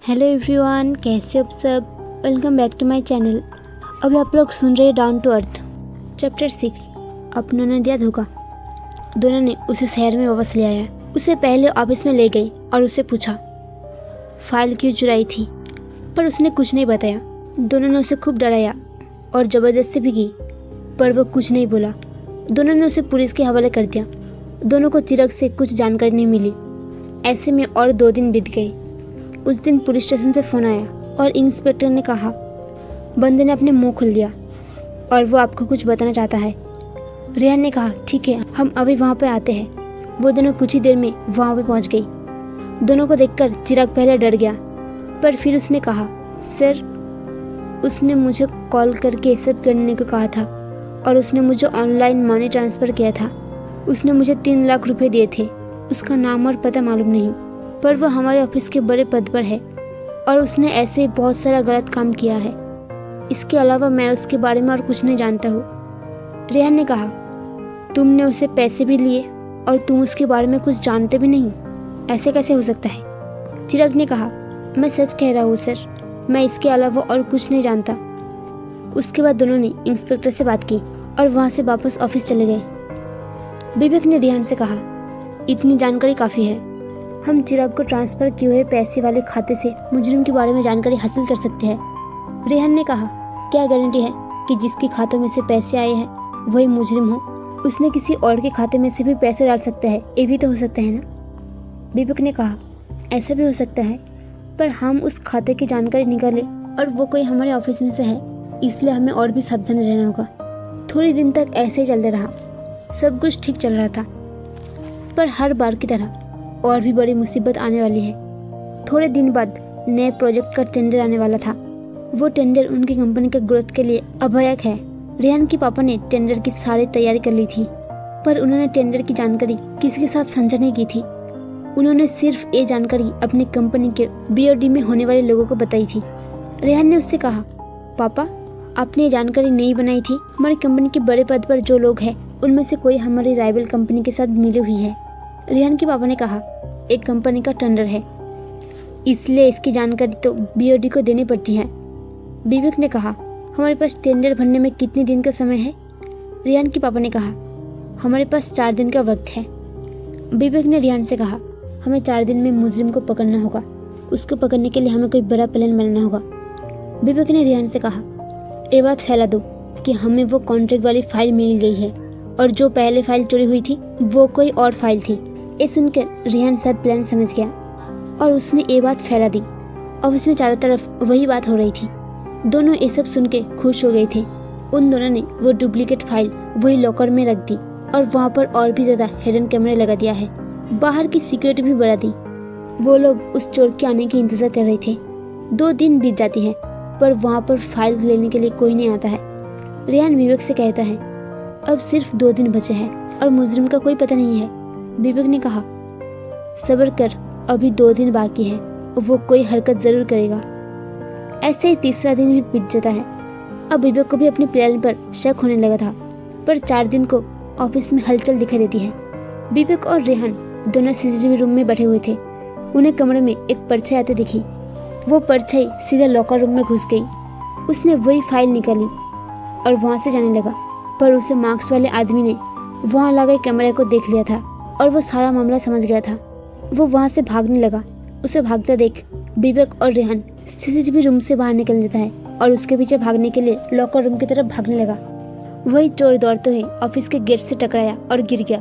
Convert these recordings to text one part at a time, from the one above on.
Hello everyone, कैसे हो आप सब। Welcome back to my channel. अभी आप लोग सुन रहे हैं डाउन टू अर्थ चैप्टर 6। अपनों ने दिया धोखा। दोनों ने उसे शहर में वापस ले आया। उसे पहले ऑफिस में ले गई और उससे पूछा फाइल क्यों चुराई थी, पर उसने कुछ नहीं बताया। दोनों ने उसे खूब डराया और ज़बरदस्ती भी की, पर वो कुछ नहीं बोला। दोनों ने उसे पुलिस के हवाले कर दिया। दोनों को चिराग से कुछ जानकारी नहीं मिली। ऐसे में और 2 दिन बीत गए। उस दिन पुलिस स्टेशन से फ़ोन आया और इंस्पेक्टर ने कहा बंदे ने अपने मुंह खोल दिया और वो आपको कुछ बताना चाहता है। रेहान ने कहा ठीक है, हम अभी वहाँ पे आते हैं। वो दोनों कुछ ही देर में वहाँ पे पहुँच गई। दोनों को देखकर चिराग पहले डर गया, पर फिर उसने कहा सर, उसने मुझे कॉल करके सब करने को कहा था और उसने मुझे ऑनलाइन मनी ट्रांसफ़र किया था। उसने मुझे 3 लाख रुपए दिए थे। उसका नाम और पता मालूम नहीं, पर वो हमारे ऑफिस के बड़े पद पर है और उसने ऐसे ही बहुत सारा गलत काम किया है। इसके अलावा मैं उसके बारे में और कुछ नहीं जानता हूँ। रेहान ने कहा तुमने उसे पैसे भी लिए और तुम उसके बारे में कुछ जानते भी नहीं, ऐसे कैसे हो सकता है। चिराग ने कहा मैं सच कह रहा हूँ सर, मैं इसके अलावा और कुछ नहीं जानता। उसके बाद दोनों ने इंस्पेक्टर से बात की और वहाँ से वापस ऑफिस चले गए। विवेक ने रेहान से कहा इतनी जानकारी काफ़ी है, हम चिराग को ट्रांसफ़र किए हुए पैसे वाले खाते से मुजरिम के बारे में जानकारी हासिल कर सकते हैं। रेहान ने कहा क्या गारंटी है कि जिसके खातों में से पैसे आए हैं वही मुजरिम हो। उसने किसी और के खाते में से भी पैसे डाल सकता है, ये भी तो हो सकता है ना। विवेक ने कहा ऐसा भी हो सकता है, पर हम उस खाते की जानकारी निकाले और वो कोई हमारे ऑफिस में से है, इसलिए हमें और भी सावधान रहना होगा। थोड़े दिन तक ऐसे ही चलते रहा। सब कुछ ठीक चल रहा था, पर हर बार की तरह और भी बड़ी मुसीबत आने वाली है। थोड़े दिन बाद नए प्रोजेक्ट का टेंडर आने वाला था। वो टेंडर उनकी कंपनी के ग्रोथ के लिए अभयक है। रेहान के पापा ने टेंडर की सारी तैयारी कर ली थी, पर उन्होंने टेंडर की जानकारी किसी के साथ साझा नहीं की थी। उन्होंने सिर्फ ये जानकारी अपनी कंपनी के बीओडी में होने वाले लोगों को बताई थी। रेहान ने उससे कहा पापा, आपने ये जानकारी नहीं बनाई थी। हमारी कंपनी के बड़े पद पर जो लोग हैं उनमें से कोई हमारी राइवल कंपनी के साथ मिली हुई है। रेहान के पापा ने कहा एक कंपनी का टेंडर है, इसलिए इसकी जानकारी तो बीओडी को देनी पड़ती है। विवेक ने कहा हमारे पास टेंडर भरने में कितने दिन का समय है। रेहान के पापा ने कहा हमारे पास 4 दिन का वक्त है। विवेक ने रेहान से कहा हमें 4 दिन में मुजरिम को पकड़ना होगा। उसको पकड़ने के लिए हमें कोई बड़ा प्लान बनाना होगा। विवेक ने रेहान से कहा ये बात फैला दो कि हमें वो कॉन्ट्रैक्ट वाली फाइल मिल गई है और जो पहले फाइल चोरी हुई थी वो कोई और फाइल थी। ये सुनकर रेहान सब प्लान समझ गया और उसने ये बात फैला दी। अब उसमें चारों तरफ वही बात हो रही थी। दोनों ये सब सुन के खुश हो गए थे। उन दोनों ने वो डुप्लीकेट फाइल वही लॉकर में रख दी और वहाँ पर और भी ज़्यादा हिडन कैमरे लगा दिया है। बाहर की सिक्योरिटी भी बढ़ा दी। वो लोग उस चोर के आने की इंतज़ार कर रहे थे। 2 दिन बीत जाती है, पर वहाँ पर फाइल लेने के लिए कोई नहीं आता है। रेहान विवेक से कहता है अब सिर्फ 2 दिन बचे हैं और मुजरिम का कोई पता नहीं है। विवेक ने कहा सब्र कर, अभी 2 दिन बाकी है, वो कोई हरकत जरूर करेगा। ऐसे ही तीसरा दिन भी बीत जाता है। अब विवेक को भी अपने प्लान पर शक होने लगा था, पर 4 दिन को ऑफिस में हलचल दिखाई देती है। विवेक और रेहान दोनों सीसीटीवी रूम में बैठे हुए थे। उन्हें कमरे में एक परछाई आते दिखी। वो परछाई सीधा लॉकर रूम में घुस गई। उसने वही फाइल निकाली और वहाँ से जाने लगा, पर उसे मार्क्स वाले आदमी ने वहाँ लगे कैमरे को देख लिया था और वो सारा मामला समझ गया था। वो वहाँ से भागने लगा। उसे भागता देख विवेक और रेहान सीसीटीवी रूम से बाहर निकल जाता है और उसके पीछे भागने के लिए लॉकर रूम की तरफ भागने लगा। वही चोर दौड़ते हुए ऑफिस के गेट से टकराया और गिर गया।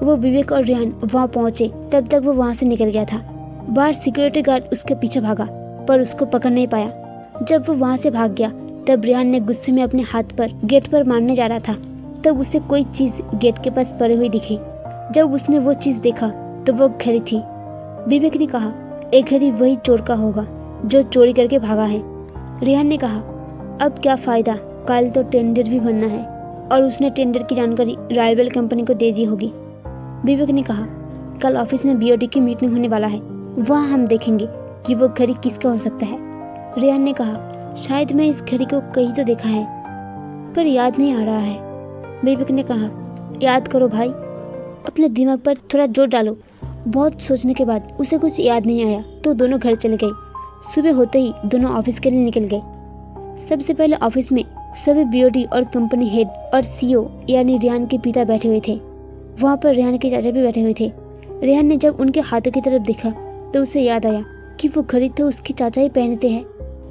वो विवेक और रेहान वहाँ पहुँचे तब तक वो वहाँ से निकल गया था। बाहर सिक्योरिटी गार्ड उसके पीछे भागा, पर उसको पकड़ नहीं पाया। जब वो वहाँ से भाग गया तब रेहान ने गुस्से में अपने हाथ पर गेट पर मारने जा रहा था, तब उसे कोई चीज़ गेट के पास पड़ी हुई दिखी। जब उसने वो चीज़ देखा तो वो घड़ी थी। विवेक ने कहा एक घड़ी वही चोर का होगा जो चोरी करके भागा है। रेहान ने कहा अब क्या फ़ायदा, कल तो टेंडर भी भरना है और उसने टेंडर की जानकारी राइवल कंपनी को दे दी होगी। विवेक ने कहा कल ऑफिस में बीओडी की मीटिंग होने वाला है, वहाँ हम देखेंगे कि वो घड़ी किसका हो सकता है। रेहान ने कहा शायद मैं इस घड़ी को कहीं तो देखा है, पर याद नहीं आ रहा है। विवेक ने कहा याद करो भाई, अपने दिमाग पर थोड़ा जोर डालो। बहुत सोचने के बाद उसे कुछ याद नहीं आया तो दोनों घर चले गए। सुबह होते ही दोनों ऑफिस के लिए निकल गए। सबसे पहले ऑफिस में सभी बीओडी और कंपनी हेड और सीईओ यानी रेहान के पिता बैठे हुए थे। वहाँ पर रेहान के चाचा भी बैठे हुए थे। रेहान ने जब उनके हाथों की तरफ देखा तो उसे याद आया कि वो घड़ी तो उसके चाचा ही पहनते हैं।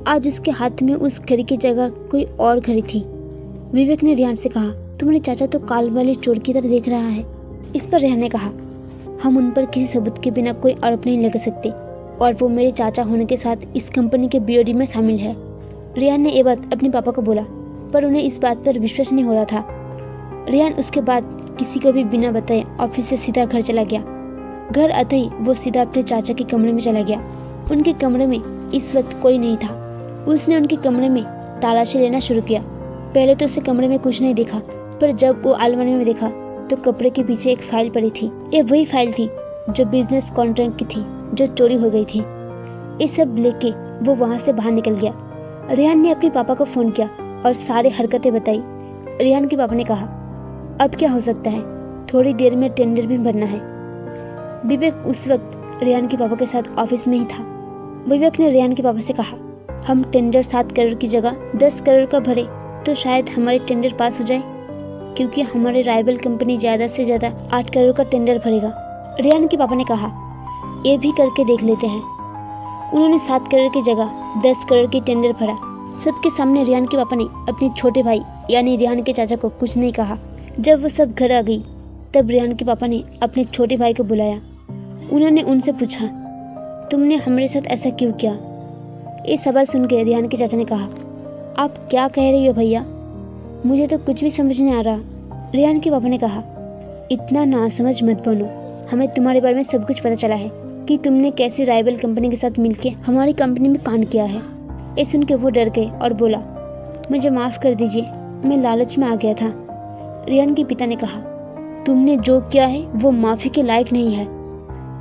आज उसके हाथ में उस घड़ी की जगह कोई और घड़ी थी। विवेक ने रेहान से कहा, तुम्हारे चाचा तो काल वाले चोर की तरह देख रहा है। इस पर रेहान ने कहा, हम उन पर किसी सबूत के बिना कोई आरोप नहीं लगा सकते और वो मेरे चाचा होने के साथ इस कंपनी के बीओडी में शामिल है। रेहान ने ये बात अपने पापा को बोला पर उन्हें इस बात पर विश्वास नहीं हो रहा था। रेहान उसके बाद किसी को भी बिना बताए ऑफिस से सीधा घर चला गया। घर आते ही वो सीधा अपने चाचा के कमरे में चला गया। उनके कमरे में इस वक्त कोई नहीं था। उसने उनके कमरे में तलाशी लेना शुरू किया। पहले तो उसे कमरे में कुछ नहीं देखा, पर जब वो अलमारी में देखा तो कपड़े के पीछे एक फाइल पड़ी थी। ये वही फाइल थी जो बिजनेस कॉन्ट्रैक्ट की थी, जो चोरी हो गई थी। ये सब लेके वो वहाँ से बाहर निकल गया। रेहान ने अपने पापा को फ़ोन किया और सारी हरकतें बताई। रेहान के पापा ने कहा, अब क्या हो सकता है, थोड़ी देर में टेंडर भी भरना है। विवेक उस वक्त रेहान के पापा के साथ ऑफिस में ही था। विवेक ने रेहान के पापा से कहा, हम टेंडर 7 करोड़ की जगह 10 करोड़ का भरे तो शायद हमारे टेंडर पास हो जाए, क्योंकि हमारे राइवल कंपनी ज़्यादा से ज़्यादा 8 करोड़ का टेंडर भरेगा। रेहान के पापा ने कहा, ये भी करके देख लेते हैं। उन्होंने 7 करोड़ की जगह 10 करोड़ की टेंडर भरा। सबके सामने रेहान के पापा ने अपने छोटे भाई यानी रेहान के चाचा को कुछ नहीं कहा। जब वो सब घर आ गई तब रेहान के पापा ने अपने छोटे भाई को बुलाया। उन्होंने उनसे पूछा, तुमने हमारे साथ ऐसा क्यों किया? ये सवाल सुन के रेहान के चाचा ने कहा, आप क्या कह रही हो भैया, मुझे तो कुछ भी समझ नहीं आ रहा। रेहान के पापा ने कहा, इतना नासमझ मत बनो, हमें तुम्हारे बारे में सब कुछ पता चला है कि तुमने कैसी राइवल कंपनी के साथ मिलके हमारी कंपनी में कांड किया है। ये सुन के वो डर गए और बोला, मुझे माफ़ कर दीजिए, मैं लालच में आ गया था। रेहान के पिता ने कहा, तुमने जो किया है वो माफ़ी के लायक नहीं है।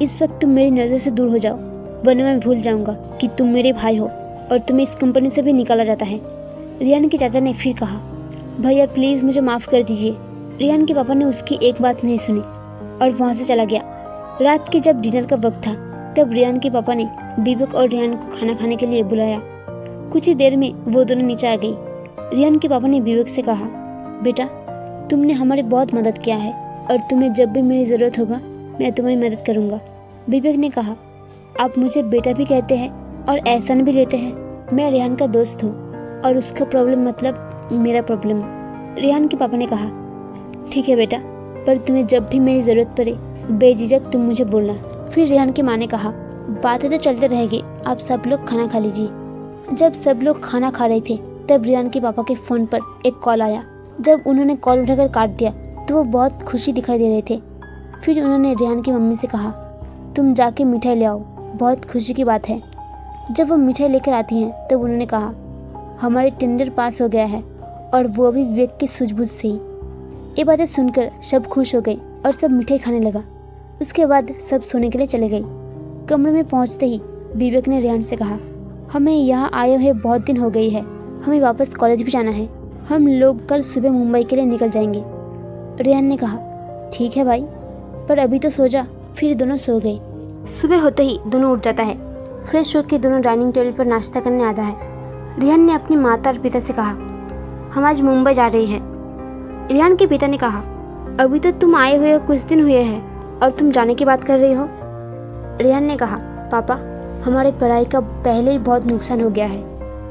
इस वक्त तुम मेरी नज़र से दूर हो जाओ, वरना मैं भूल जाऊंगा कि तुम मेरे भाई हो और तुम्हें इस कंपनी से भी निकाला जाता है। रेहान के चाचा ने फिर कहा, भैया प्लीज़ मुझे माफ़ कर दीजिए। रेहान के पापा ने उसकी एक बात नहीं सुनी और वहाँ से चला गया। रात के जब डिनर का वक्त था तब रेहान के पापा ने विवेक और रेहान को खाना खाने के लिए बुलाया। कुछ ही देर में वो दोनों नीचे आ गई। रेहान के पापा ने विवेक से कहा, बेटा तुमने हमारी बहुत मदद किया है और तुम्हें जब भी मेरी ज़रूरत होगा मैं तुम्हारी मदद करूँगा। विवेक ने कहा, आप मुझे बेटा भी कहते हैं और एहसान भी लेते हैं। मैं रेहान का दोस्त हूँ और उसका प्रॉब्लम मतलब मेरा प्रॉब्लम। रेहान के पापा ने कहा, ठीक है बेटा, पर तुम्हें जब भी मेरी ज़रूरत पड़े बेझिझक तुम मुझे बोलना। फिर रेहान की माँ ने कहा, बातें तो चलते रहेगी, आप सब लोग खाना खा लीजिए। जब सब लोग खाना खा रहे थे तब रेहान के पापा के फ़ोन पर एक कॉल आया। जब उन्होंने कॉल उठाकर काट दिया तो वो बहुत खुशी दिखाई दे रहे थे। फिर उन्होंने रेहान की मम्मी से कहा, तुम जाके मिठाई ले आओ, बहुत खुशी की बात है। जब वो मिठाई लेकर आती हैं तब उन्होंने कहा, हमारे टेंडर पास हो गया है और वो भी विवेक की सूझबूझ से ही। ये बातें सुनकर सब खुश हो गए और सब मिठाई खाने लगा। उसके बाद सब सोने के लिए चले गए। कमरे में पहुंचते ही विवेक ने रेहान से कहा, हमें यहाँ आए हुए बहुत दिन हो गई है, हमें वापस कॉलेज भी जाना है। हम लोग कल सुबह मुंबई के लिए निकल जाएंगे। रेहान ने कहा, ठीक है भाई, पर अभी तो सो जा। फिर दोनों सो गए। सुबह होते ही दोनों उठ जाता है। फ्रेश होकर दोनों डाइनिंग टेबल पर नाश्ता करने आता है। रेहान ने अपनी माता और पिता से कहा, हम आज मुंबई जा रहे हैं। रेहान के पिता ने कहा, अभी तो तुम आए हुए कुछ दिन हुए हैं और तुम जाने की बात कर रही हो। रेहान ने कहा, पापा हमारे पढ़ाई का पहले ही बहुत नुकसान हो गया है,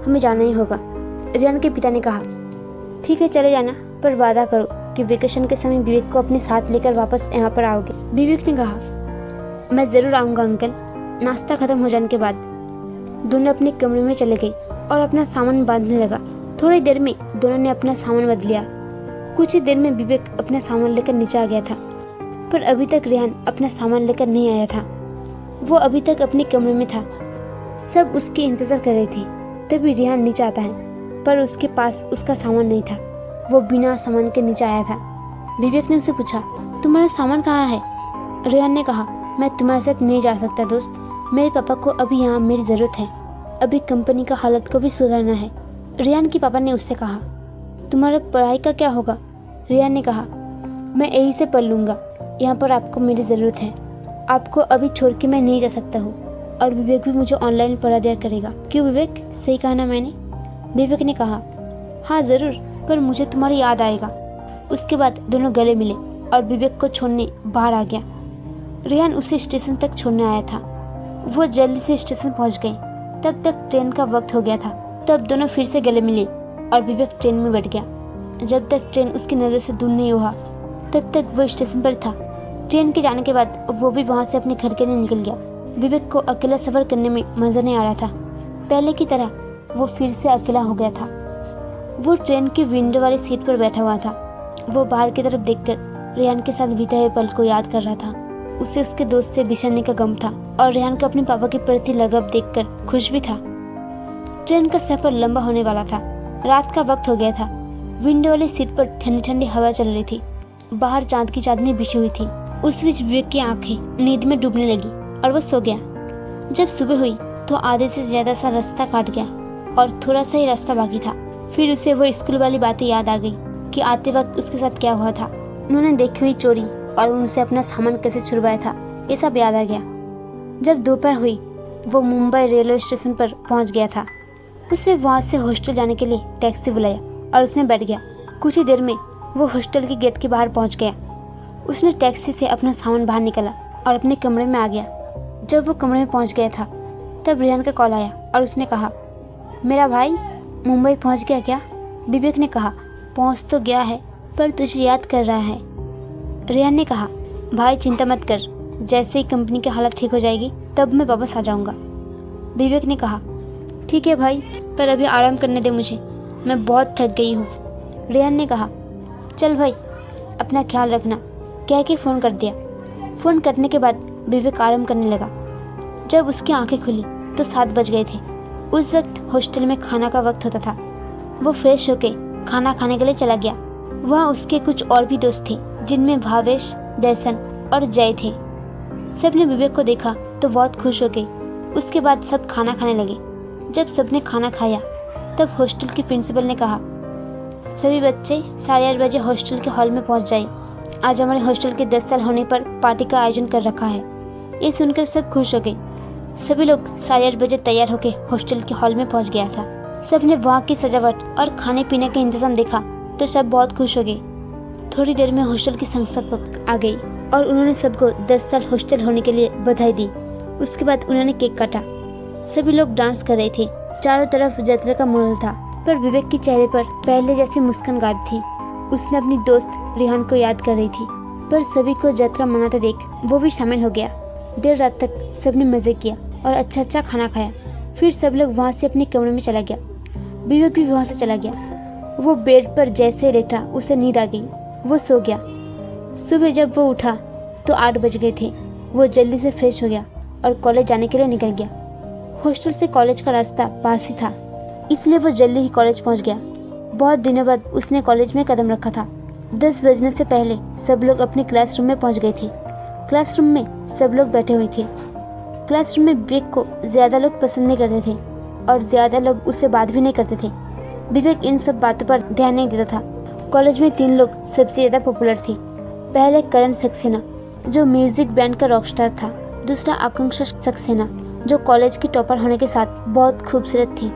हमें जाना ही होगा। रेहान के पिता ने कहा, ठीक है चले जाना, पर वादा करो कि वेकेशन के समय विवेक को अपने साथ लेकर वापस यहाँ पर आओगे। विवेक ने कहा, मैं ज़रूर आऊँगा अंकल। नाश्ता ख़त्म हो जाने के बाद दोनों अपने कमरे में चले गए और अपना सामान बांधने लगा। थोड़ी देर में दोनों ने अपना सामान बदल लिया। कुछ ही देर में विवेक अपना सामान लेकर नीचे आ गया था, पर अभी तक रेहान अपना सामान लेकर नहीं आया था। वो अभी तक अपने कमरे में था। सब उसके इंतज़ार कर रहे थे। तभी रेहान नीचे आता है, पर उसके पास उसका सामान नहीं था। वो बिना सामान के नीचे आया था। विवेक ने उससे पूछा, तुम्हारा सामान कहाँ है? रेहान ने कहा, मैं तुम्हारे साथ नहीं जा सकता दोस्त, मेरे पापा को अभी यहाँ मेरी ज़रूरत है। अभी कंपनी का हालत को भी सुधारना है। रेहान के पापा ने उससे कहा, तुम्हारा पढ़ाई का क्या होगा? रेहान ने कहा, मैं यहीं से पढ़ लूँगा, यहाँ पर आपको मेरी ज़रूरत है, आपको अभी छोड़ के मैं नहीं जा सकता हूँ। और विवेक भी मुझे ऑनलाइन पढ़ा दिया करेगा। क्यों विवेक, सही कहा ना मैंने? विवेक ने कहा, हाँ ज़रूर, पर मुझे तुम्हारी याद आएगा। उसके बाद दोनों गले मिले और विवेक को छोड़ने बाहर आ गया। रेहान उसे स्टेशन तक छोड़ने आया था। वो जल्दी से स्टेशन पहुंच गए। तब तक ट्रेन का वक्त हो गया था। तब दोनों फिर से गले मिले और विवेक ट्रेन में बैठ गया। जब तक ट्रेन उसकी नज़र से दूर नहीं हुआ तब तक वो स्टेशन पर था। ट्रेन के जाने के बाद वो भी वहाँ से अपने घर के लिए निकल गया। विवेक को अकेला सफ़र करने में मज़ा नहीं आ रहा था। पहले की तरह वो फिर से अकेला हो गया था। वो ट्रेन की विंडो वाली सीट पर बैठा हुआ था। वो बाहर की तरफ देखकर रेहान के साथ बीते हुए पल को याद कर रहा था। उसे उसके दोस्त से बिछड़ने का गम था और रेहान को अपने पापा के प्रति लगाव देखकर खुश भी था। ट्रेन का सफर लंबा होने वाला था। रात का वक्त हो गया था। विंडो वाली सीट पर ठंडी ठंडी हवा चल रही थी। बाहर चांद की चांदनी बिछी हुई थी। उस बीच विवेक की आंखें नींद में डूबने लगी और वो सो गया। जब सुबह हुई तो आधे से ज्यादा सा रास्ता काट गया और थोड़ा सा ही रास्ता बाकी था। फिर उसे वो स्कूल वाली बातें याद आ गई कि आते वक्त उसके साथ क्या हुआ था। उन्होंने देखी हुई चोरी और उनसे अपना सामान कैसे छुड़वाया था, ये सब याद आ गया। जब दोपहर हुई वो मुंबई रेलवे स्टेशन पर पहुंच गया था। उसने वहां से हॉस्टल जाने के लिए टैक्सी बुलाया और उसमें बैठ गया। कुछ ही देर में वो हॉस्टल के गेट के बाहर पहुंच गया। उसने टैक्सी से अपना सामान बाहर निकाला और अपने कमरे में आ गया। जब वो कमरे में पहुंच गया था तब रेहान का कॉल आया और उसने कहा, मेरा भाई मुंबई पहुंच गया क्या? विवेक ने कहा, पहुंच तो गया है पर तुझे याद कर रहा है। रेहान ने कहा, भाई चिंता मत कर, जैसे ही कंपनी की हालत ठीक हो जाएगी तब मैं वापस आ जाऊंगा। विवेक ने कहा, ठीक है भाई, पर अभी आराम करने दे मुझे, मैं बहुत थक गई हूँ। रेहान ने कहा, चल भाई अपना ख्याल रखना, कह के फ़ोन कर दिया। फ़ोन करने के बाद विवेक आराम करने लगा। जब उसकी आंखें खुली तो 7 बज गए थे। उस वक्त हॉस्टल में खाना का वक्त होता था। वो फ्रेश होके खाना खाने के लिए चला गया। वहाँ उसके कुछ और भी दोस्त थे जिनमें भावेश, दर्शन और जय थे। सब ने विवेक को देखा तो बहुत खुश हो गए। उसके बाद सब खाना खाने लगे। जब सबने खाना खाया तब हॉस्टल की प्रिंसिपल ने कहा, सभी बच्चे 8:30 बजे हॉस्टल के हॉल में पहुंच जाए। आज हमारे हॉस्टल के 10 साल होने पर पार्टी का आयोजन कर रखा है। ये सुनकर सब खुश हो गए। सभी लोग 8:30 बजे तैयार होकर हॉस्टल के हॉल में पहुंच गया था। सबने वहाँ की सजावट और खाने पीने का इंतजाम देखा तो सब बहुत खुश हो गए। थोड़ी देर में हॉस्टल की संस्थापक आ गई और उन्होंने सबको 10 साल हॉस्टल होने के लिए बधाई दी। उसके बाद उन्होंने केक काटा। सभी लोग डांस कर रहे थे। चारों तरफ यात्रा का माहौल था, पर विवेक के चेहरे पर पहले जैसी मुस्कान गायब थी। उसने अपनी दोस्त रेहान को याद कर रही थी, पर सभी को यात्रा मनाते देख वो भी शामिल हो गया। देर रात तक सबने मजे किया और अच्छा खाना खाया। फिर सब लोग वहाँ से अपने कमरे में चला गया। विवेक भी वहाँ से चला गया। वो बेड पर जैसे लेटा उसे नींद आ गई। वो सो गया। सुबह जब वो उठा तो 8 बज गए थे। वो जल्दी से फ्रेश हो गया और कॉलेज जाने के लिए निकल गया। हॉस्टल से कॉलेज का रास्ता पास ही था, इसलिए वो जल्दी ही कॉलेज पहुंच गया। बहुत दिनों बाद उसने कॉलेज में कदम रखा था। 10 बजने से पहले सब लोग अपने क्लासरूम में पहुंच गए थे। क्लासरूम में सब लोग बैठे हुए थे। क्लासरूम में विवेक को ज़्यादा लोग पसंद नहीं करते थे और ज़्यादा लोग उससे बात भी नहीं करते थे। विवेक इन सब बातों पर ध्यान नहीं देता था। कॉलेज में 3 लोग सबसे ज़्यादा पॉपुलर थे। पहले करण सक्सेना, जो म्यूजिक बैंड का रॉकस्टार था। दूसरा आकांक्षा सक्सेना, जो कॉलेज की टॉपर होने के साथ बहुत खूबसूरत थी।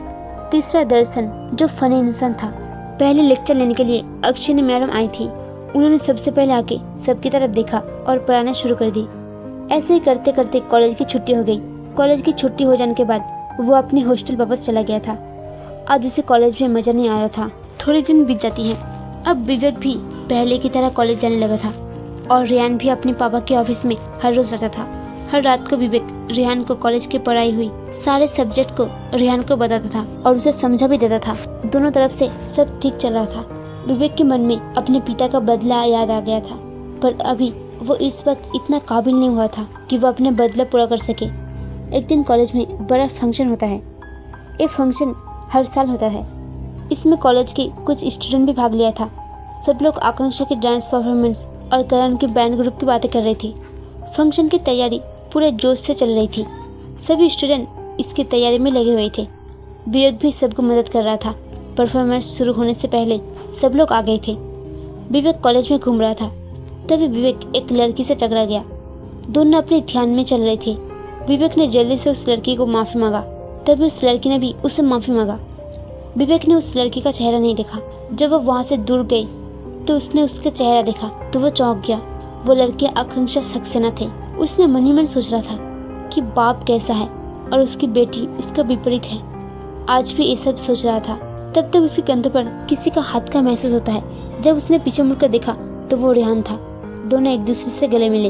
तीसरा दर्शन, जो फनी इंसान था। पहले लेक्चर लेने के लिए अक्षिनी मैडम आई थी। उन्होंने सबसे पहले आके सबकी तरफ देखा और पढ़ाना शुरू कर दी। ऐसे ही करते करते कॉलेज की छुट्टी हो गई। कॉलेज की छुट्टी हो जाने के बाद वो अपने हॉस्टल वापस चला गया था। आज उसे कॉलेज में मज़ा नहीं आ रहा था। थोड़े दिन बीत जाती हैं। अब विवेक भी पहले की तरह कॉलेज जाने लगा था और रेहान भी अपने पापा के ऑफिस में हर रोज जाता था। हर रात को विवेक रेहान को कॉलेज की पढ़ाई हुई सारे सब्जेक्ट को रेहान को बताता था और उसे समझा भी देता था। दोनों तरफ से सब ठीक चल रहा था। विवेक के मन में अपने पिता का बदला याद आ गया था, पर अभी वो इस वक्त इतना काबिल नहीं हुआ था कि वो अपने बदला पूरा कर सके। एक दिन कॉलेज में बड़ा फंक्शन होता है। ये फंक्शन हर साल होता है। इसमें कॉलेज के कुछ स्टूडेंट भी भाग लिया था। सब लोग आकांक्षा की डांस परफॉर्मेंस और करण के बैंड ग्रुप की बातें कर रहे थे। फंक्शन की तैयारी पूरे जोश से चल रही थी। सभी स्टूडेंट इसकी तैयारी में लगे हुए थे। विवेक भी सबको मदद कर रहा था। परफॉर्मेंस शुरू होने से पहले सब लोग आ गए थे। विवेक कॉलेज में घूम रहा था, तभी विवेक एक लड़की से टकरा गया। दोनों अपने ध्यान में चल रहे थे। विवेक ने जल्दी से उस लड़की को माफ़ी मांगा। तभी उस लड़की ने भी उसे माफ़ी मांगा। विवेक ने उस लड़की का चेहरा नहीं देखा। जब वो वहाँ से दूर गई तो उसने उसका चेहरा देखा तो वो चौंक गया। वो लड़की आकांक्षा सक्सेना थे। उसने मन ही मन सोच रहा था कि बाप कैसा है और उसकी बेटी उसका विपरीत है। आज भी ये सब सोच रहा था। तब तक उसके कंधे पर किसी का हाथ का महसूस होता है। जब उसने पीछे मुड़कर देखा तो वो रेहान था। दोनों एक दूसरे से गले मिले।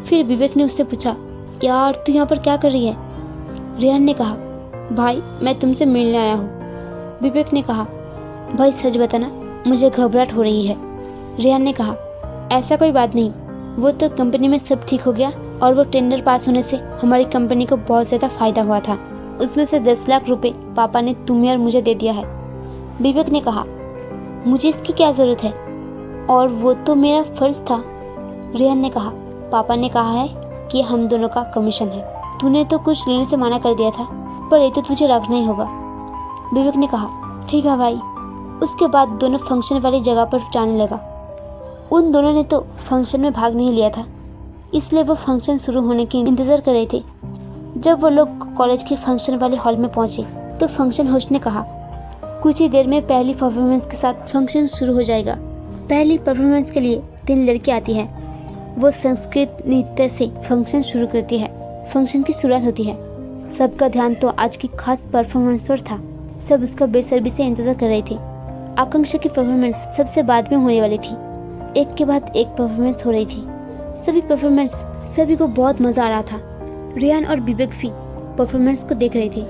फिर विवेक ने उससे पूछा, यार तू यहाँ पर क्या कर रही है? रेहान ने कहा, भाई मैं तुमसे मिलने आया हूँ। विवेक ने कहा, भाई सच बताना, मुझे घबराहट हो रही है। रेहान ने कहा, ऐसा कोई बात नहीं, वो तो कंपनी में सब ठीक हो गया और वो टेंडर पास होने से हमारी कंपनी को बहुत ज़्यादा फायदा हुआ था। उसमें से 10 लाख रुपए पापा ने तुम्हें और मुझे दे दिया है। विवेक ने कहा, मुझे इसकी क्या ज़रूरत है, और वो तो मेरा फ़र्ज़ था। रेहान ने कहा, पापा ने कहा है कि हम दोनों का कमीशन है। तूने तो कुछ लेने से मना कर दिया था, पर ये तो तुझे रखना ही होगा। विवेक ने कहा, ठीक है भाई। उसके बाद दोनों फंक्शन वाली जगह पर जाने लगा। उन दोनों ने तो फंक्शन में भाग नहीं लिया था, इसलिए वो फंक्शन शुरू होने की इंतज़ार कर रहे थे। जब वो लोग कॉलेज के फंक्शन वाले हॉल में पहुंचे तो फंक्शन होस्ट ने कहा, कुछ ही देर में पहली परफॉर्मेंस के साथ फंक्शन शुरू हो जाएगा। पहली परफॉर्मेंस के लिए 3 लड़कियां आती हैं। वो संस्कृत नृत्य से फंक्शन शुरू करती है। फंक्शन की शुरुआत होती है। सबका ध्यान तो आज की खास परफॉर्मेंस पर था। सब उसका बेसब्री से इंतजार कर रहे थे। आकांक्षा की परफॉर्मेंस सबसे बाद में होने वाली थी। एक के बाद एक परफॉर्मेंस हो रही थी। सभी को बहुत मजा आ रहा था। रेहान और विवेक भी परफॉर्मेंस को देख रहे थे।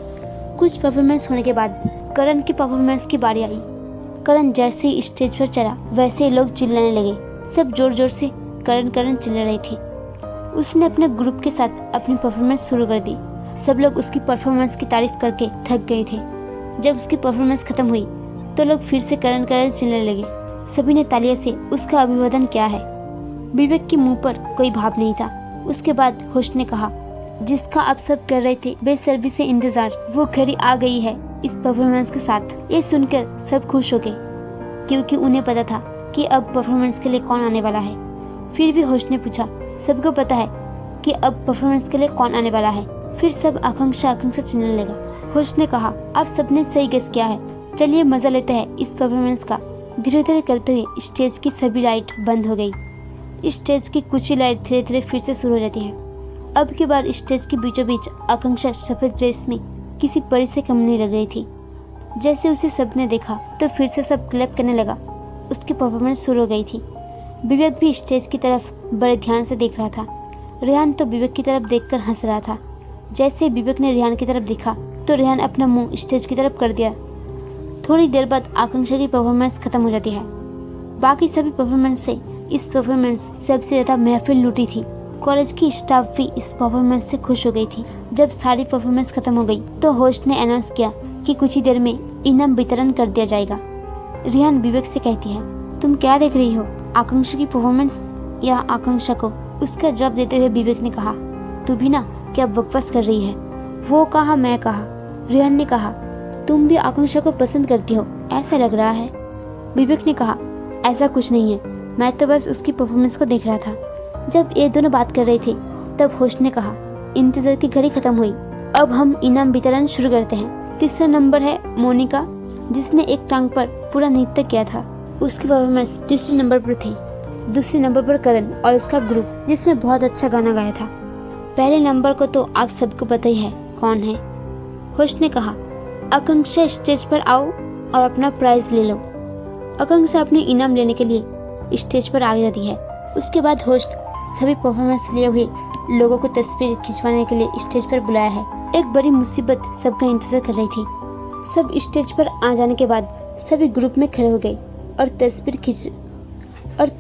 कुछ परफॉर्मेंस होने के बाद करण की परफॉर्मेंस की बारी आई। करण जैसे ही स्टेज पर चढ़ा वैसे ही लोग चिल्लाने लगे। सब जोर जोर से करण करण चिल्ला रहे थे। उसने अपने ग्रुप के साथ अपनी परफॉर्मेंस शुरू कर दी। सब लोग उसकी परफॉर्मेंस की तारीफ करके थक गए थे। जब उसकी परफॉर्मेंस खत्म हुई तो लोग फिर से करण करण चिल्लाने लगे। सभी ने तालियों से उसका अभिवादन किया है। विवेक के मुंह पर कोई भाव नहीं था। उसके बाद होस्ट ने कहा, जिसका आप सब कर रहे थे बेसब्री से इंतजार, वो घड़ी आ गई है इस परफॉर्मेंस के साथ। ये सुनकर सब खुश हो गए क्योंकि उन्हें पता था कि अब परफॉर्मेंस के लिए कौन आने वाला है। फिर भी होस्ट ने पूछा, सबको पता है कि अब परफॉर्मेंस के लिए कौन आने वाला है? फिर सब आकांक्षा चिल्लाने लगा। होस्ट ने कहा, आप सबने सही गेस किया है। चलिए मजा लेते हैं इस परफॉर्मेंस का। धीरे धीरे करते हुए स्टेज की सभी लाइट बंद हो गई। स्टेज की कुछ ही लाइट धीरे धीरे फिर से शुरू हो जाती है। अब की बार स्टेज के बीचों बीच आकांक्षा सफेद ड्रेस में किसी परी से कम नहीं लग रही थी। जैसे उसे सबने देखा तो फिर से सब क्लैप करने लगा। उसकी परफॉर्मेंस शुरू हो गई थी। विवेक भी स्टेज की तरफ बड़े ध्यान से देख रहा था। रेहान तो विवेक की तरफ देखकर हंस रहा था। जैसे विवेक ने रेहान की तरफ देखा तो रेहान अपना मुंह स्टेज की तरफ कर दिया। थोड़ी देर बाद आकांक्षा की परफॉर्मेंस खत्म हो जाती है। बाकी सभी परफॉर्मेंस से इस परफॉर्मेंस सबसे ज़्यादा महफिल लूटी थी। कॉलेज की स्टाफ भी इस परफॉर्मेंस से खुश हो गई थी। जब सारी परफॉर्मेंस खत्म हो गई तो होस्ट ने अनाउंस किया कि कुछ ही देर में इनाम वितरण कर दिया जाएगा। रेहान विवेक से कहती है, तुम क्या देख रही हो, आकांक्षा की परफॉर्मेंस या आकांक्षा को? उसका जवाब देते हुए विवेक ने कहा, तू भी ना क्या बकवास कर रही है? वो कहा, मैं कहा। रेहान ने कहा, तुम भी आकांक्षा को पसंद करती हो ऐसा लग रहा है। विवेक ने कहा, ऐसा कुछ नहीं है, मैं तो बस उसकी परफॉर्मेंस को देख रहा था। जब ये दोनों बात कर रहे थे तब होस्ट ने कहा, इंतजार की घड़ी खत्म हुई, अब हम इनाम वितरण शुरू करते हैं। तीसरा नंबर है मोनिका, जिसने एक टांग पर पूरा नृत्य किया था। उसकी परफॉर्मेंस तीसरे नंबर पर थी। दूसरे नंबर पर करण और उसका ग्रुप, जिसने बहुत अच्छा गाना गाया था। पहले नंबर को तो आप सबको पता ही है कौन है। होस्ट ने कहा, आकांक्षा स्टेज पर आओ और अपना प्राइज ले लो। आकांक्षा अपने इनाम लेने के लिए स्टेज पर आ जाती है। उसके बाद होस्ट सभी परफॉर्मेंस लिए हुए लोगों को तस्वीर खिंचवाने के लिए स्टेज पर बुलाया है। एक बड़ी मुसीबत सबका इंतजार कर रही थी। सब स्टेज पर आ जाने के बाद सभी ग्रुप में खड़े हो गए और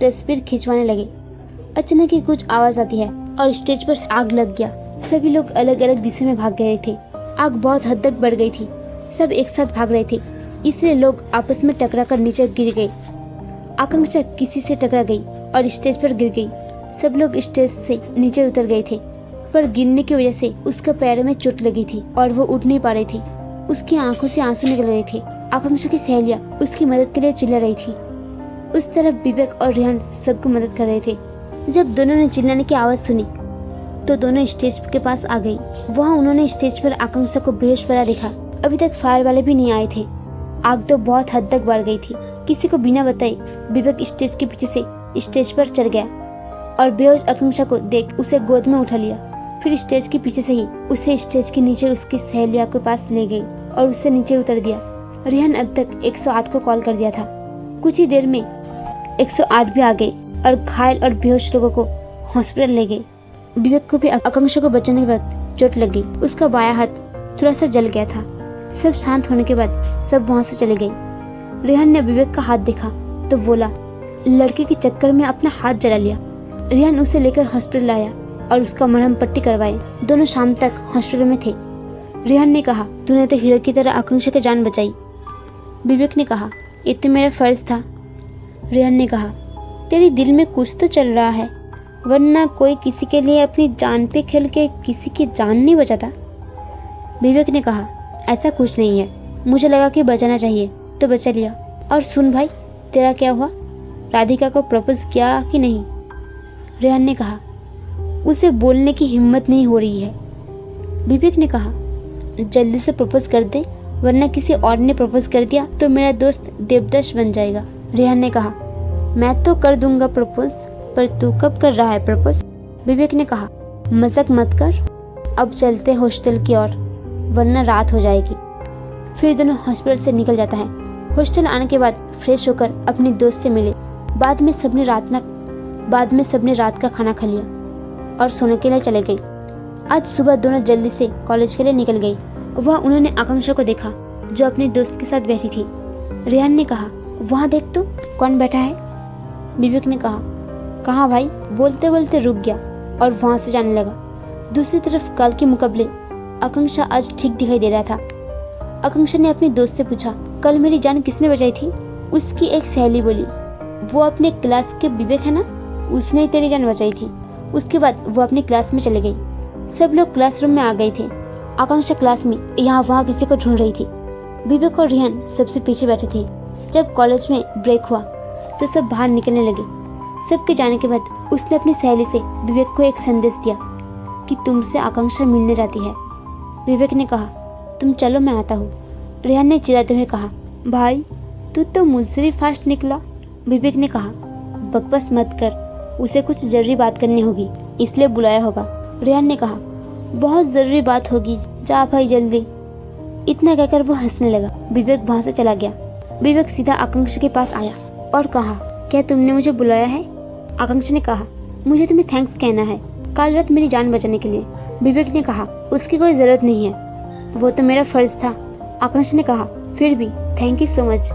तस्वीर खिंचवाने लगे। अचानक ही कुछ आवाज आती है और स्टेज पर आग लग गया। सभी लोग अलग अलग दिशा में भाग गए थे। आग बहुत हद तक बढ़ गई थी। सब एक साथ भाग रहे थे, इसलिए लोग आपस में टकरा कर नीचे गिर गए। आकांक्षा किसी से टकरा गई और स्टेज पर गिर गई। सब लोग स्टेज से नीचे उतर गए थे, पर गिरने की वजह से उसके पैरों में चोट लगी थी और वो उठ नहीं पा रही थी। उसकी आंखों से आंसू निकल रहे थे। आकांक्षा की सहेलियां उसकी मदद के लिए चिल्ला रही थी। उस तरफ विवेक और रेहान सबको मदद कर रहे थे। जब दोनों ने चिल्लाने की आवाज सुनी तो दोनों स्टेज के पास आ गई। वहाँ उन्होंने स्टेज पर आकांक्षा को बेहोश पड़ा देखा। अभी तक फायर वाले भी नहीं आए थे। आग तो बहुत हद तक बढ़ गई थी। किसी को बिना बताए विवेक स्टेज के पीछे से स्टेज पर चढ़ गया और बेहोश आकांक्षा को देख उसे गोद में उठा लिया। फिर स्टेज के पीछे से ही उसे स्टेज के नीचे उसकी सहेलिया के पास ले गई और उससे नीचे उतर दिया। रेहान अब तक 108 को कॉल कर दिया था। कुछ ही देर में 108 भी आ गए और घायल और बेहोश लोगों को हॉस्पिटल ले गए। विवेक को भी आकांक्षा को बचाने के वक्त चोट लग गई। उसका बायां हाथ थोड़ा सा जल गया था। सब शांत होने के बाद सब वहाँ से चले गए। रेहान ने विवेक का हाथ देखा तो बोला, लड़के के चक्कर में अपना हाथ जला लिया। रेहान उसे लेकर हॉस्पिटल आया और उसका मरहम पट्टी करवाई। दोनों शाम तक हॉस्पिटल में थे। रेहान ने कहा, तूने तो हीरो की तरह आकांक्षा की जान बचाई। विवेक ने कहा, ये तो मेरा फर्ज था। रेहान ने कहा, तेरे दिल में कुछ तो चल रहा है, वरना कोई किसी के लिए अपनी जान पे खेल के किसी की जान नहीं बचाता। विवेक ने कहा, ऐसा कुछ नहीं है, मुझे लगा कि बचाना चाहिए तो बचा लिया। और सुन भाई, तेरा क्या हुआ, राधिका को प्रपोज किया कि नहीं? रेहान ने कहा, उसे बोलने की हिम्मत नहीं हो रही है। विवेक ने कहा, जल्दी से प्रपोज कर दे, वरना किसी और ने प्रपोज कर दिया तो मेरा दोस्त देवदास बन जाएगा। रेहान ने कहा, मैं तो कर दूंगा प्रपोज, पर तू कब कर रहा है प्रपोज? विवेक ने कहा, मजाक मत कर, अब चलते हॉस्टल की ओर, वरना रात हो जाएगी। फिर दोनों हॉस्पिटल से निकल जाता है। हॉस्टल आने के बाद फ्रेश होकर अपने दोस्त से मिले। बाद में सबने रात का खाना खा लिया और सोने के लिए चले गए। आज सुबह दोनों जल्दी से कॉलेज के लिए निकल गई। वह उन्होंने आकांक्षा को देखा जो अपने दोस्त के साथ बैठी थी। रेहान ने कहा, वहाँ देख तो कौन बैठा है? विवेक ने कहा, कहाँ भाई? बोलते बोलते रुक गया और वहाँ से जाने लगा। दूसरी तरफ कल के मुकाबले आकांक्षा आज ठीक दिखाई दे रहा था। आकांक्षा ने अपने दोस्त से पूछा, कल मेरी जान किसने बचाई थी? उसकी एक सहेली बोली, वो अपने क्लास के विवेक है ना, उसने ही तेरी जान बचाई थी। उसके बाद वो अपनी क्लास में चले गई। सब लोग क्लासरूम में आ गए थे। आकांक्षा क्लास में यहाँ वहाँ किसी को ढूंढ रही थी। विवेक और रेहान सबसे पीछे बैठे थे। जब कॉलेज में ब्रेक हुआ तो सब बाहर निकलने लगे। सबके जाने के बाद उसने अपनी सहेली से विवेक को एक संदेश दिया कि तुमसे आकांक्षा मिलने जाती है। विवेक ने कहा, तुम चलो, मैं आता हूँ। रेहान ने चिढ़ाते हुए कहा, भाई तू तो मुझसे भी फास्ट निकला। विवेक ने कहा, बकवास मत कर, उसे कुछ जरूरी बात करनी होगी इसलिए बुलाया होगा। रेहान ने कहा, बहुत जरूरी बात होगी, जा भाई जल्दी। इतना कहकर वो हंसने लगा। विवेक वहाँ से चला गया। विवेक सीधा आकांक्षा के पास आया और कहा, क्या तुमने मुझे बुलाया है? आकांक्षा ने कहा, मुझे तुम्हें थैंक्स कहना है कल रात मेरी जान बचाने के लिए। विवेक ने कहा, उसकी कोई जरूरत नहीं है, वो तो मेरा फर्ज था। आकांक्षा ने कहा, फिर भी थैंक यू सो मच।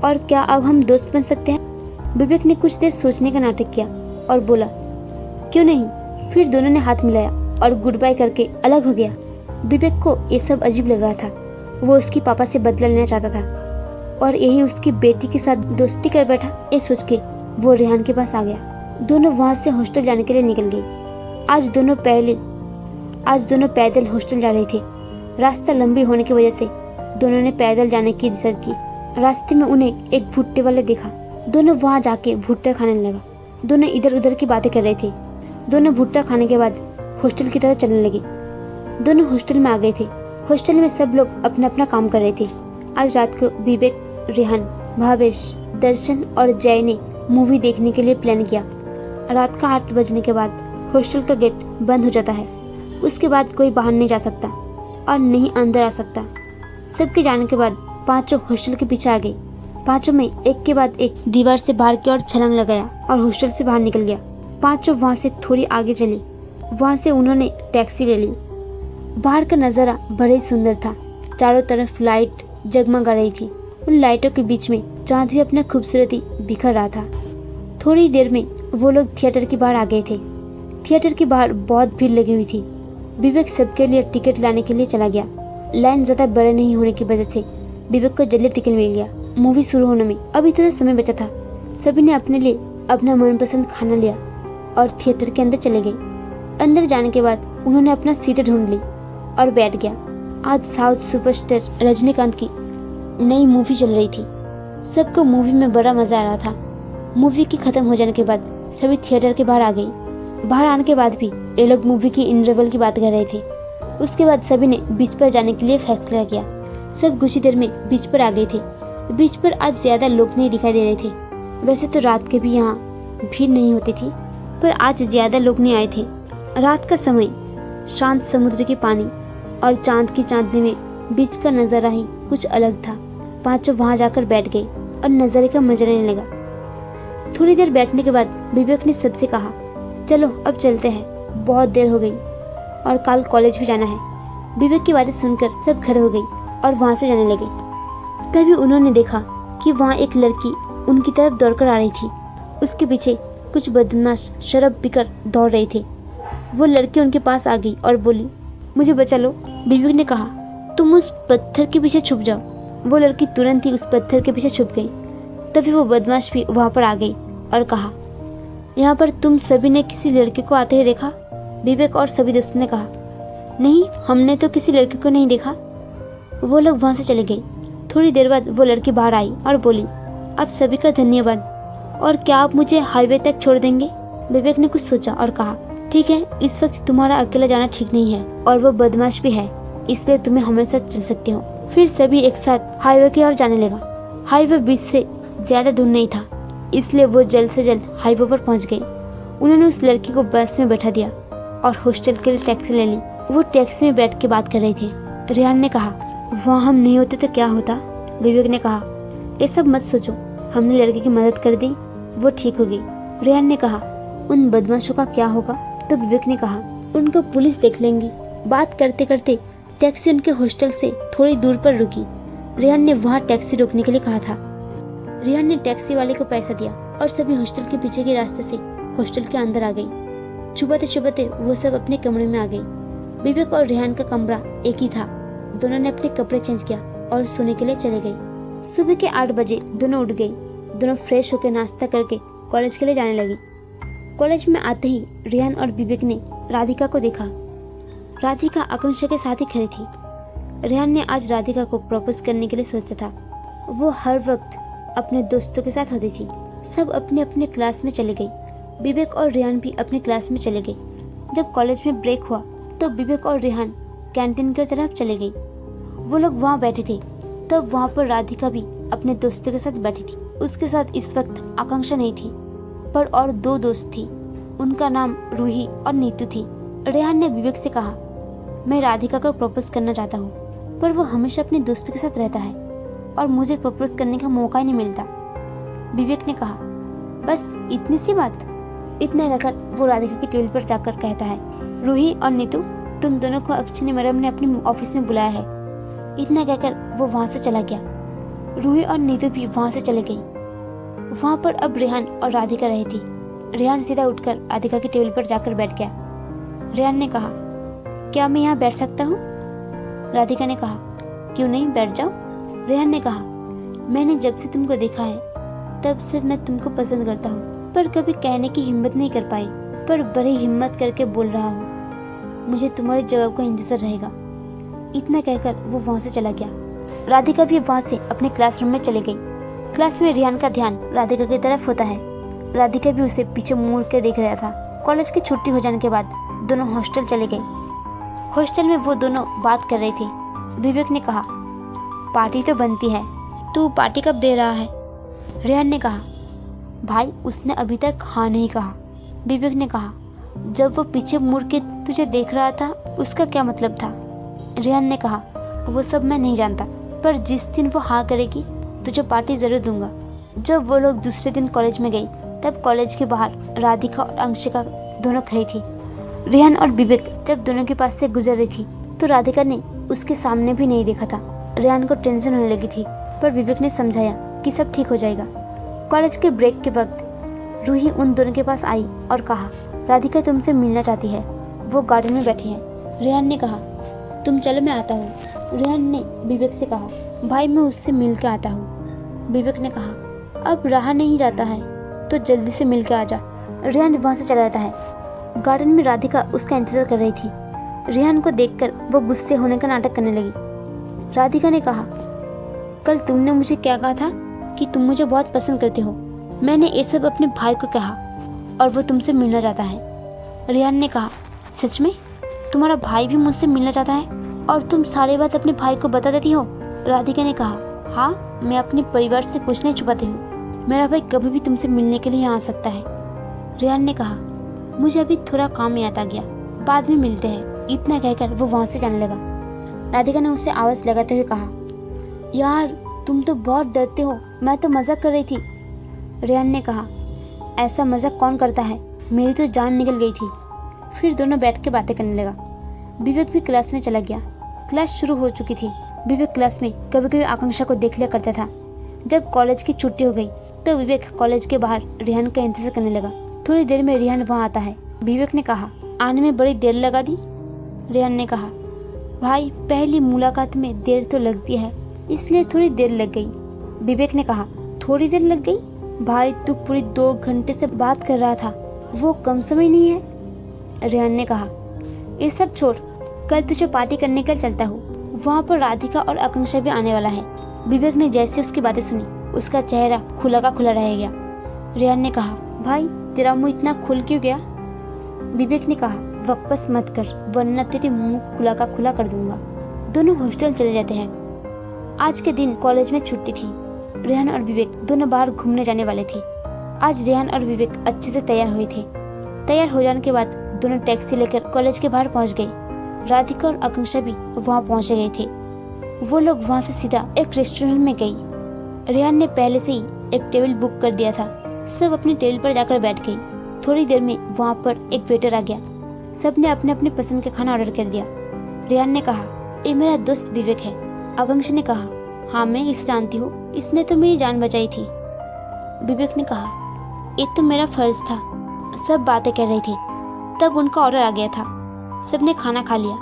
और क्या अब हम दोस्त बन सकते हैं? विवेक ने कुछ देर सोचने का नाटक किया और बोला, क्यों नहीं। फिर दोनों ने हाथ मिलाया और गुड बाय करके अलग हो गया। विवेक को ये सब अजीब लग रहा था। वो उसके पापा से बदला लेना चाहता था और यही उसकी बेटी के साथ दोस्ती कर बैठा। ये सोच के वो रेहान के पास आ गया। दोनों वहाँ से हॉस्टल जाने के लिए निकल गए। आज दोनों पैदल हॉस्टल जा रहे थे। रास्ता लंबी होने की वजह से दोनों ने पैदल जाने की जिद की। रास्ते में उन्हें एक भुट्टे वाले देखा। दोनों वहाँ जाके भुट्टा खाने लगा। दोनों इधर उधर की बातें कर रहे थे। दोनों भुट्टा खाने के बाद हॉस्टल की तरफ चलने लगे। दोनों हॉस्टल में आ गए थे। हॉस्टल में सब लोग अपना अपना काम कर रहे थे। आज रात को विवेक, रेहान, भावेश, दर्शन और जय ने मूवी देखने के लिए प्लान किया। रात का 8 बजने के बाद हॉस्टल का गेट बंद हो जाता है। उसके बाद कोई बाहर नहीं जा सकता और नहीं अंदर आ सकता। सबके जाने के बाद पांचों हॉस्टल के पीछे आ गए। पांचों में एक के बाद एक दीवार से बाहर की ओर छलांग लगाया और हॉस्टल से बाहर निकल गया। पांचों वहाँ से थोड़ी आगे चले। वहाँ से उन्होंने टैक्सी ले ली। बाहर का नज़ारा बड़ा ही सुंदर था। चारों तरफ लाइट जगमगा रही थी। उन लाइटों के बीच में चांद भी अपना खूबसूरती बिखर रहा था। थोड़ी देर में वो लोग थिएटर के बाहर आ गए थे। थिएटर के बाहर बहुत भीड़ लगी हुई थी। विवेक सबके लिए टिकट लाने के लिए चला गया। लाइन ज़्यादा बड़े नहीं होने की वजह से विवेक को जल्दी टिकट मिल गया। मूवी शुरू होने में अभी थोड़ा समय बचा था। सभी ने अपने लिए अपना मनपसंद खाना लिया और थिएटर के अंदर चले गए। अंदर जाने के बाद उन्होंने अपना सीट ढूंढ ली और बैठ गया। आज साउथ सुपरस्टार रजनीकांत की नई मूवी चल रही थी। सबको मूवी में बड़ा मजा आ रहा था। मूवी की खत्म हो जाने के बाद सभी थिएटर के बाहर आ गई। बाहर आने के बाद भी ये लोग मूवी की इंटरवल की बात कर रहे थे। उसके बाद सभी ने बीच पर जाने के लिए फैसला किया। सब कुछ ही देर में बीच पर आ गए थे। बीच पर आज ज्यादा लोग नहीं दिखाई दे रहे थे। वैसे तो रात के भी यहाँ भीड़ नहीं होती थी, पर आज ज्यादा लोग नहीं आए थे। रात का समय, शांत समुद्र के पानी और चांद की चांदनी में बीच का नजारा ही कुछ अलग था। पांचों वहां जाकर बैठ गए और नजारे का मजा लेने लगा। थोड़ी देर बैठने के बाद विवेक ने सबसे कहा, चलो अब चलते हैं, बहुत देर हो गई और कल कॉलेज भी जाना है। विवेक की बातें सुनकर सब खड़े हो गई और वहां से जाने लगे। तभी उन्होंने देखा कि वहां एक लड़की उनकी तरफ दौड़कर आ रही थी। उसके पीछे कुछ बदमाश शराब पीकर दौड़ रहे थे। वो लड़की उनके पास आ गई और बोली, मुझे बचा लो। विवेक ने कहा, तुम उस पत्थर के पीछे छुप जाओ। वो लड़की तुरंत ही उस पत्थर के पीछे छुप गई। तभी वो बदमाश भी वहां पर आ गई और कहा, यहाँ पर तुम सभी ने किसी लड़के को आते हुए देखा? विवेक और सभी दोस्तों ने कहा, नहीं, हमने तो किसी लड़के को नहीं देखा। वो लोग वहां से चले गए। थोड़ी देर बाद वो लड़की बाहर आई और बोली, आप सभी का धन्यवाद, और क्या आप मुझे हाईवे तक छोड़ देंगे? विवेक ने कुछ सोचा और कहा, ठीक है, इस वक्त तुम्हारा अकेला जाना ठीक नहीं है और वो बदमाश भी है, इसलिए तुम्हें हमारे साथ चल सकते हो। फिर सभी एक साथ हाईवे की ओर जाने लगा। हाईवे बीच से ज्यादा दूर नहीं था, इसलिए वो जल्द से जल्द हाईवे पर पहुंच गए। उन्होंने उस लड़की को बस में बैठा दिया और हॉस्टल के लिए टैक्सी ले ली। वो टैक्सी में बैठ के बात कर रहे थे। रेहान ने कहा, वहाँ हम नहीं होते तो क्या होता? विवेक ने कहा, ये सब मत सोचो, हमने लड़के की मदद कर दी, वो ठीक हो गई। रेहान ने कहा, उन बदमाशों का क्या होगा? तो विवेक ने कहा, उनको पुलिस देख लेंगी। बात करते करते टैक्सी उनके हॉस्टल से थोड़ी दूर पर रुकी। रेहान ने वहाँ टैक्सी रोकने के लिए कहा था। रेहान ने टैक्सी वाले को पैसा दिया और सभी हॉस्टल के पीछे के रास्ते से हॉस्टल के अंदर आ गई। छुपाते छुपाते वो सब अपने कमरे में आ गई। विवेक और रेहान का कमरा एक ही था। दोनों ने अपने कपड़े चेंज किया और सोने के लिए चले गए। सुबह के 8 बजे दोनों उठ गई। दोनों फ्रेश होकर नाश्ता करके कॉलेज के लिए जाने लगी। कॉलेज में आते ही रेहान और विवेक ने राधिका को देखा। राधिका आकांक्षा के साथ ही खड़ी थी। रेहान ने आज राधिका को प्रपोज करने के लिए सोचा था। वो हर वक्त अपने दोस्तों के साथ होती थी। सब अपने अपने क्लास में चले गए। विवेक और रेहान भी अपने क्लास में चले गए। जब कॉलेज में ब्रेक हुआ तो विवेक और रेहान कैंटीन की तरफ चले गए। वो लोग वहाँ बैठे थे, तब वहाँ पर राधिका भी अपने दोस्तों के साथ बैठी थी। उसके साथ इस वक्त आकांक्षा नहीं थी, पर और 2 दोस्त थी। उनका नाम रूही और नीतू थी। रेहान ने विवेक से कहा, मैं राधिका को प्रपोज करना चाहता हूँ, पर वो हमेशा अपने दोस्तों के साथ रहता है और मुझे प्रपोज करने का मौका ही नहीं मिलता। विवेक ने कहा, बस इतनी सी बात? इतना कहकर वो राधिका की टेबल पर जाकर कहता है, रूही और नीतू, तुम दोनों को अक्षिनी मैडम ने अपने ऑफिस में बुलाया है। इतना कहकर वो वहाँ से चला गया। रूही और नीतू भी वहाँ से चले गई। वहाँ पर अब रेहान और राधिका रही थी। रेहान सीधा उठकर राधिका की टेबल पर जाकर बैठ गया। रेहान ने कहा, क्या मैं यहाँ बैठ सकता हूँ? राधिका ने कहा, क्यों नहीं, बैठ जाओ। रेहान ने कहा, मैंने जब से तुमको देखा है तब से मैं तुमको पसंद करता हूँ, पर कभी कहने की हिम्मत नहीं कर पाई, पर बड़ी हिम्मत करके बोल रहा हूँ। मुझे तुम्हारे जवाब का इंतजार रहेगा। इतना कहकर वो वहाँ से चला गया। राधिका भी वहाँ से अपने क्लासरूम में चली गई। क्लास में रेहान का ध्यान राधिका की तरफ होता है। राधिका भी उसे पीछे मुड़ के देख रहा था। कॉलेज की छुट्टी हो जाने के बाद दोनों हॉस्टल चले गए। हॉस्टल में वो दोनों बात कर रहे थे। विवेक ने कहा, पार्टी तो बनती है, तू पार्टी कब दे रहा है? रेहान ने कहा, भाई उसने अभी तक हाँ नहीं कहा। विवेक ने कहा, जब वो पीछे मुड़ के तुझे देख रहा था उसका क्या मतलब था? रेहान ने कहा, वो सब मैं नहीं जानता, पर जिस दिन वो हाँ करेगी तुझे पार्टी जरूर दूंगा। जब वो लोग दूसरे दिन कॉलेज में गई तब कॉलेज के बाहर राधिका और अंशिका दोनों खड़ी थी। रेहान और विवेक जब दोनों के पास से गुजर रही थी तो राधिका ने उसके सामने भी नहीं देखा था। रेहान को टेंशन होने लगी थी, पर विवेक ने समझाया कि सब ठीक हो जाएगा। कॉलेज के ब्रेक के वक्त रूही उन दोनों के पास आई और कहा, राधिका तुमसे मिलना चाहती है, वो गार्डन में बैठी है। रेहान ने कहा, तुम चलो मैं आता हूँ। रेहान ने विवेक से कहा, भाई मैं उससे मिल के आता हूँ। विवेक ने कहा, अब रहा नहीं जाता है तो जल्दी से मिल के आ जा। रेहान वहाँ से चला जाता है। गार्डन में राधिका उसका इंतजार कर रही थी। रेहान को देखकर वो गुस्से होने का नाटक करने लगी। राधिका ने कहा, कल तुमने मुझे क्या कहा था कि तुम मुझे बहुत पसंद करते हो। मैंने ये सब अपने भाई को कहा और वो तुमसे मिलना चाहता है। रेहान ने कहा, सच में? तुम्हारा भाई भी मुझसे मिलना चाहता है और तुम सारी बात अपने भाई को बता देती हो? राधिका ने कहा, हाँ, मैं अपने परिवार से कुछ नहीं छुपाती हूँ। मेरा भाई कभी भी तुमसे मिलने के लिए आ सकता है। रेहान ने कहा, मुझे अभी थोड़ा काम याद आ गया, बाद में मिलते हैं। इतना कहकर वो वहाँ से जाने लगा। राधिका ने उससे आवाज़ लगाते हुए कहा, यार तुम तो बहुत डरते हो, मैं तो मजाक कर रही थी। रेहान ने कहा, ऐसा मजाक कौन करता है, मेरी तो जान निकल गई थी। फिर दोनों बैठ के बातें करने लगा। विवेक भी क्लास में चला गया। क्लास शुरू हो चुकी थी। विवेक क्लास में कभी कभी आकांक्षा को देख लिया करता था। जब कॉलेज की छुट्टी हो गई तो विवेक कॉलेज के बाहर रेहान का इंतजार करने लगा। थोड़ी देर में रेहान वहाँ आता है। विवेक ने कहा, आने में बड़ी देर लगा दी? रेहान ने कहा, भाई पहली मुलाकात में देर तो लगती है, इसलिए थोड़ी देर लग गई। विवेक ने कहा, थोड़ी देर लग गई? भाई तू पूरी 2 घंटे से बात कर रहा था, वो कम समय नहीं है। रेहान ने कहा, ये सब छोड़, कल तुझे पार्टी करने कल चलता हूँ, वहाँ पर राधिका और आकांक्षा भी आने वाला है। विवेक ने जैसे उसकी बातें सुनी उसका चेहरा खुला का खुला रह गया। रेहान ने कहा, भाई तेरा मुंह इतना खुल क्यों गया? विवेक ने कहा, वापस मत कर वरना तेरे मुंह खुला का खुला कर दूंगा। दोनों हॉस्टल चले जाते हैं। आज के दिन कॉलेज में छुट्टी थी। रेहान और विवेक दोनों बाहर घूमने जाने वाले थे। आज रेहान और विवेक अच्छे से तैयार हुए थे। तैयार हो जाने के बाद दोनों टैक्सी लेकर कॉलेज के बाहर पहुंच गए। राधिका और आकांक्षा भी वहां पहुंच गए थे। वो लोग वहां से सीधा एक रेस्टोरेंट में गई। रेहान ने पहले से ही एक टेबल बुक कर दिया था। सब अपने टेबल पर जाकर बैठ गई। थोड़ी देर में वहां पर एक वेटर आ गया। सब ने अपने अपने पसंद का खाना ऑर्डर कर दिया। रेहान ने कहा, ये मेरा दोस्त विवेक है। आकांक्षा ने कहा, हाँ मैं इसे जानती हूँ, इसने तो मेरी जान बचाई थी। विवेक ने कहा, ये तो मेरा फर्ज था। सब बातें कर रही थी। तब उनका ऑर्डर आ गया था। सबने खाना खा लिया।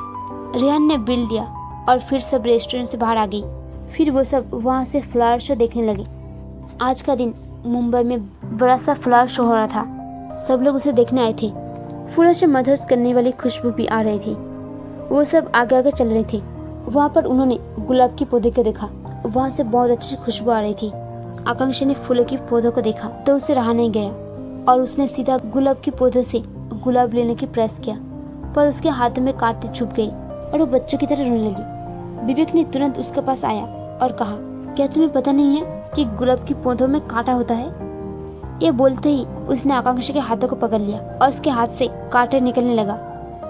रेहान ने बिल दिया और फिर सब रेस्टोरेंट से बाहर आ गई। फिर वो सब वहाँ से फ्लावर शो देखने लगे। आज का दिन मुंबई में बड़ा सा फ्लावर शो हो रहा था। सब लोग उसे देखने आए थे। फूलों से मदहोश करने वाली खुशबू भी आ रही थी। वो सब आगे आगे चल रहे थे। वहाँ पर उन्होंने गुलाब के पौधे को देखा। वहाँ से बहुत अच्छी खुशबू आ रही थी। आकांक्षा ने फूलों के पौधों को देखा तो उसे रहा नहीं गया और उसने सीधा गुलाब के पौधे से गुलाब लेने की प्रयास किया, पर उसके हाथ में कांटे चुभ गई और वो बच्चों की तरह रोने लगी। विवेक ने तुरंत उसके पास आया और कहा, क्या तुम्हें पता नहीं है कि गुलाब के पौधों में कांटा होता है? ये बोलते ही उसने आकांक्षा के हाथों को पकड़ लिया और उसके हाथ से कांटे निकलने लगा।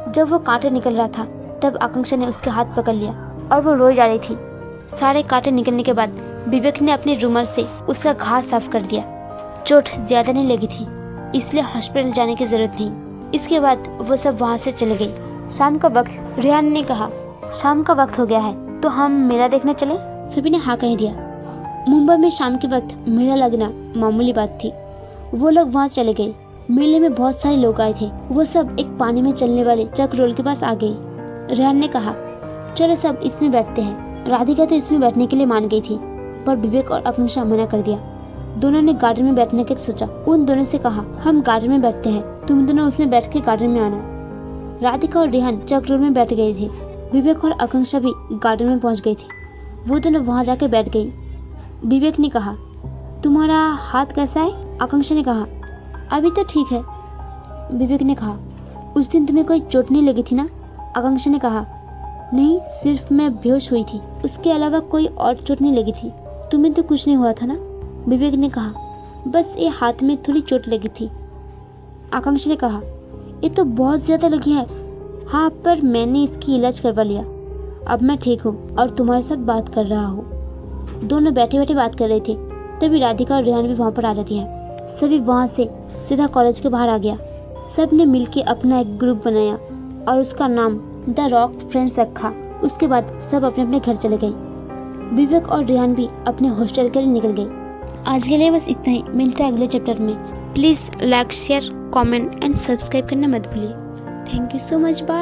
जब वो कांटे निकल रहा था तब आकांक्षा ने उसके हाथ पकड़ लिया और वो रोई जा रही थी। सारे कांटे निकलने के बाद विवेक ने अपने रुमाल से उसका घाव साफ कर दिया। चोट ज्यादा नहीं लगी थी, इसलिए हॉस्पिटल जाने की जरूरत नहीं। इसके बाद वो सब वहाँ से चले गए। शाम का वक्त। रेहान ने कहा, शाम का वक्त हो गया है तो हम मेला देखने चले? सभी ने हाँ कह दिया। मुंबई में शाम के वक्त मेला लगना मामूली बात थी। वो लोग वहाँ चले गए। मेले में बहुत सारे लोग आए थे। वो सब एक पानी में चलने वाले चक रोल के पास आ गए। रेहान ने कहा, चलो सब इसमें बैठते हैं। राधिका तो इसमें बैठने के लिए मान गई थी, पर विवेक और आकांक्षा मना कर दिया। दोनों ने गार्डन में बैठने के सोचा। उन दोनों से कहा, हम गार्डन में बैठते हैं, तुम दोनों उसमें बैठ के गार्डन में आना। राधिका और रेहान चक रोल में बैठ गए थे। विवेक और आकांक्षा भी गार्डन में पहुंच गई थी। वो दोनों वहां जाके बैठ गई। विवेक ने कहा, तुम्हारा हाथ कैसा है? आकांक्षा ने कहा, अभी तो ठीक है। विवेक ने कहा, उस दिन तुम्हें कोई चोट नहीं लगी थी ना? आकांक्षा ने कहा, नहीं, सिर्फ मैं बेहोश हुई थी, उसके अलावा कोई और चोट नहीं लगी थी। तुम्हें तो कुछ नहीं हुआ था ना? विवेक ने कहा, बस ये हाथ में थोड़ी चोट लगी थी। आकांक्षा ने कहा, ये तो बहुत ज्यादा लगी है। हाँ, पर मैंने इसकी इलाज करवा लिया। अब मैं ठीक हूँ और तुम्हारे साथ बात कर रहा हूँ। दोनों बैठे बैठे बात कर रहे थे। तभी राधिका और रेहान भी वहाँ पर आ जाती है। सभी वहाँ से सीधा कॉलेज के बाहर आ गया। सब ने मिलकर अपना एक ग्रुप बनाया और उसका नाम द रॉक फ्रेंड्स रखा। उसके बाद सब अपने अपने घर चले गए। विवेक और रेहान भी अपने हॉस्टल के लिए निकल गए। आज के लिए बस इतना ही। मिलते हैं अगले चैप्टर में। Please like, share, comment and subscribe करना मत भूलिए। Thank you so much. Bye.